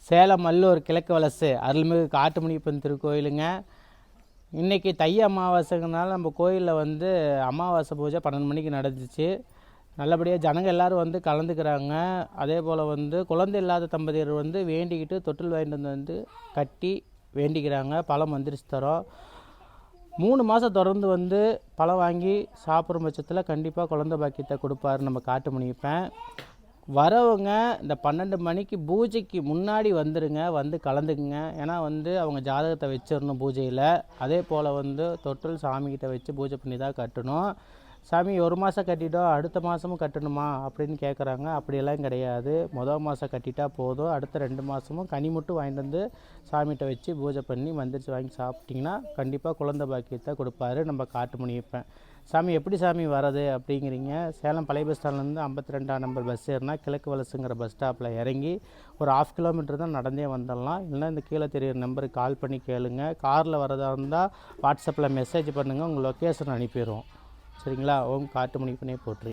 சேலம் மல்லூர் கிழக்கு வலசு அருள்மிகு காட்டுமணியப்பன் திருக்கோயிலுங்க. இன்றைக்கி தை அமாவாசைங்கனால நம்ம கோயிலில் வந்து அமாவாசை பூஜை 12 மணிக்கு நடந்துச்சு. நல்லபடியாக ஜனங்கள் எல்லோரும் வந்து கலந்துக்கிறாங்க. அதே போல் வந்து குழந்தை இல்லாத தம்பதியர் வந்து வேண்டிக்கிட்டு தொட்டில் வாங்கிட்டு வந்து கட்டி வேண்டிக்கிறாங்க. பழம் மந்திரிச்சு தரோம். 3 மாதம் தொடர்ந்து வந்து பழம் வாங்கி சாப்பிட்ற பட்சத்தில் கண்டிப்பாக குழந்தை பாக்கியத்தை கொடுப்பாரு நம்ம காட்டுமணியப்பன். வரவங்க இந்த 12 மணிக்கு பூஜைக்கு முன்னாடி வந்துடுங்க, வந்து கலந்துக்குங்க. ஏன்னா வந்து அவங்க ஜாதகத்தை வச்சிடணும் பூஜையில். அதே போல் வந்து தொட்டில் சாமிக்கிட்ட வச்சு பூஜை பண்ணி தான் கட்டணும். சாமி 1 மாதம் கட்டிட்டோம், அடுத்த மாதமும் கட்டணுமா அப்படின்னு கேட்குறாங்க. அப்படியெல்லாம் கிடையாது. மொதல் மாதம் கட்டிட்டா போதும். அடுத்த 2 மாதமும் கனி மட்டும் வாங்கிட்டு வந்து சாமிகிட்ட வச்சு பூஜை பண்ணி மந்திரிச்சு வாங்கி சாப்பிட்டிங்கன்னா கண்டிப்பாக குழந்தை பாக்கியத்தை கொடுப்பாரு நம்ம காட்டுமணியப்பன். சாமி எப்படி சாமி வரது அப்படிங்கிறீங்க. சேலம் பழைய பஸ் ஸ்டாண்ட்லேருந்து 52ஆம் நம்பர் பஸ் ஏறினா கிழக்கு வலசுங்கிற பஸ் ஸ்டாப்பில் இறங்கி ஒரு 1/2 கிலோமீட்டர் தான் நடந்தே வந்துடலாம். இல்லைன்னா இந்த கீழே தெரியிற நம்பருக்கு கால் பண்ணி கேளுங்க. காரில் வரதா இருந்தால் வாட்ஸ்அப்பில் மெசேஜ் பண்ணுங்கள், உங்கள் லொக்கேஷன் அனுப்பிடுவோம். சரிங்களா? ஓம் காட்டுமணியப்பனே போற்றி.